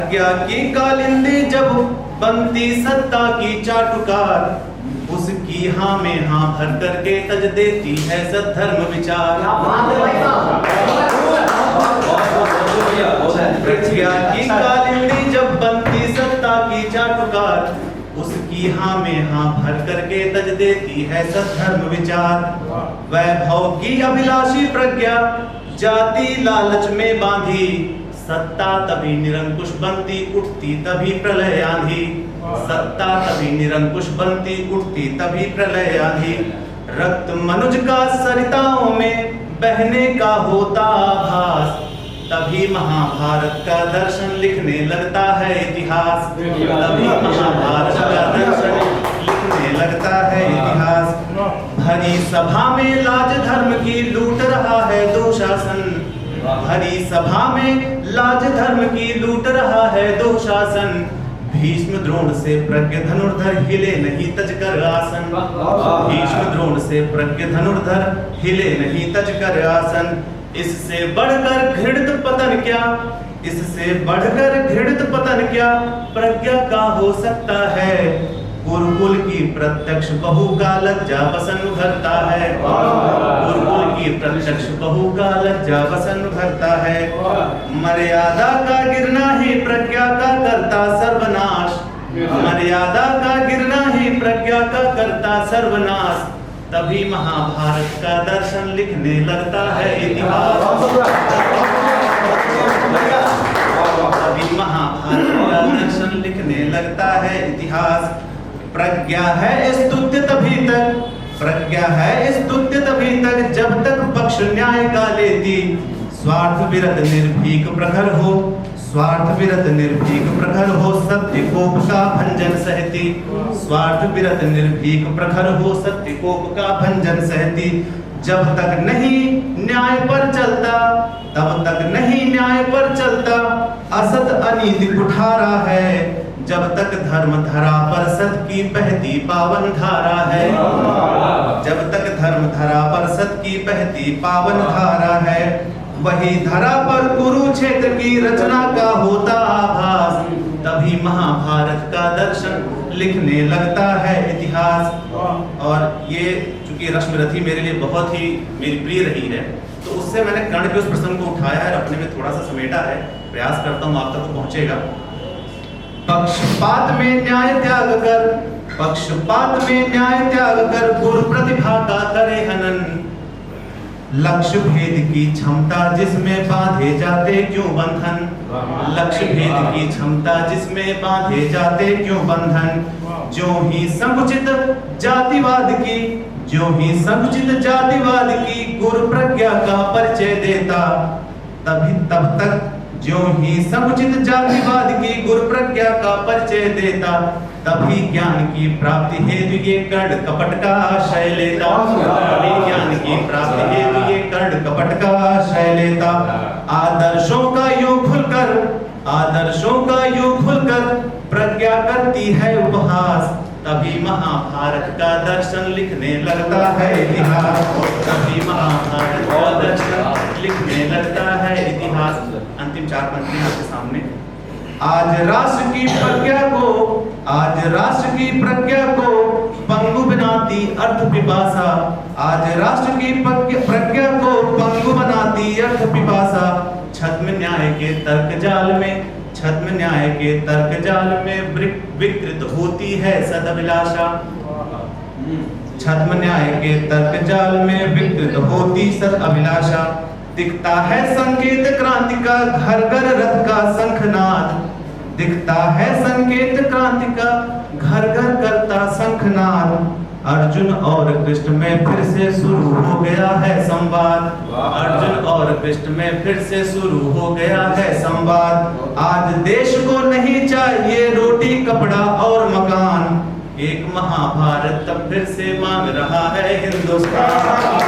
क्या की कालिंदी जब बनती सत्ता की चाटुकार, उसकी हाँ में हाँ भर करके तज देती है सद्धर्म विचार। क्या की कालिंदी जब बनती सत्ता की चाटुकार, उसकी हाँ में हाँ भर करके तज देती है सद्धर्म विचार। वैभव की अभिलाषी प्रज्ञा जाति लालच में बांधी, सत्ता तभी निरंकुश बनती उठती तभी प्रलय आंधी। सत्ता तभी निरंकुश बनती उठती तभी प्रलय आंधी। रक्त मनुज का सरिताओं में बहने का होता आभास, तभी महाभारत का दर्शन लिखने लगता है इतिहास। तभी महाभारत का दर्शन लिखने लगता है इतिहास। भरी सभा में लाज धर्म की लूट रहा है दुशासन, भरी सभा में लाज धर्म की लूट रहा है दुशासन। भीष्म द्रोण से प्रज्ञ धनुर्धर हिले नहीं तजकर आसन। भीष्म द्रोण से प्रज्ञ धनुर्धर हिले नहीं तजकर आसन। इससे बढ़कर घृणित पतन क्या, इससे बढ़कर घृणित पतन क्या प्रज्ञा का हो सकता है। गुरुकुल की प्रत्यक्ष बहू का लज्जा बसन उभरता है। गुरुकुल की प्रत्यक्ष बहू का लज्जा बसन उभरता है। मर्यादा का गिरना ही प्रज्ञा का करता सर्वनाश। मर्यादा का गिरना ही प्रज्ञा का करता सर्वनाश। तभी महाभारत का दर्शन लिखने लगता है इतिहास। तभी महाभारत का दर्शन लिखने लगता है इतिहास। प्रज्ञा है स्तुत्य तभी तक, प्रज्ञा है स्तुत्य तभी तक जब तक पक्ष न्याय का लेती। स्वार्थ विरत निर्भीक प्रखर हो, स्वार्थ विरत निर्भीक प्रखर हो सत्य कोप का भंजन सहती। स्वार्थ विरत निर्भीक प्रखर हो सत्य कोप का भंजन सहती। जब तक नहीं न्याय पर चलता, तब तक नहीं न्याय पर चलता असत अनीति कुठारा है। जब तक धर्म धरा पर सत की बहती पावन धारा है। जब तक धर्म धरा पर सत की बहती पावन धारा है। वही धरा पर कुरुक्षेत्र की रचना का होता आभास। तभी महाभारत का दर्शन लिखने लगता है इतिहास। और ये चूंकि रश्मिरथी मेरे लिए बहुत ही मेरी प्रिय रही है, तो उससे मैंने कर्ण के उस प्रसंग को उठाया है और अपने में थोड़ा सा समेटा है। प्रयास करता हूँ आप तक तो पहुंचेगा। पक्षपात में न्याय त्याग कर, पक्षपात में न्याय त्याग कर गुरु प्रतिभा का करे हनन। लक्ष्य भेद की क्षमता जिसमें बांधे जाते क्यों बंधन। लक्ष्य भेद की क्षमता जिसमें बांधे जाते क्यों बंधन। जो ही संकुचित जातिवाद की, जो ही संकुचित जातिवाद की गुरु प्रज्ञा का परिचय देता, तभी तब तक जो ही समुचित जातिवाद की गुरु प्रज्ञा का परिचय देता, तभी ज्ञान की प्राप्ति हेतु ये कर्ण कपट का आश्रय लेता। तभी ज्ञान की प्राप्ति हेतु ये कर्ण कपट का आश्रय लेता। आदर्शों का योग खुलकर, आदर्शों का योग खुलकर प्रज्ञा करती है उपहास। तभी महाभारत का दर्शन लिखने लगता है इतिहास। तभी महाभारत का दर्शन लिखने लगता है इतिहास। अंतिम चार पंक्तियां आपके सामने। आज राष्ट्र की प्रज्ञा को, आज राष्ट्र की प्रज्ञा को पंगु बनाती अर्थ पिपासा। आज राष्ट्र की प्रज्ञा को पंगु बनाती अर्थ पिपासा। छद्म न्याय के तर्क जाल में, छद्म न्याय के तर्क जाल में विकृत होती है सदभिलाषा। छद्म न्याय के तर्क जाल में विकृत होती सदभिलाषा। दिखता है संकेत क्रांति का घर घर रथ का शंखनाद। दिखता है संकेत क्रांति का घर घर करता शंखनाद। अर्जुन और कृष्ण में फिर से शुरू हो गया है संवाद। अर्जुन और कृष्ण में फिर से शुरू हो गया है संवाद। आज देश को नहीं चाहिए रोटी कपड़ा और मकान। एक महाभारत तब फिर से मांग रहा है हिंदुस्तान।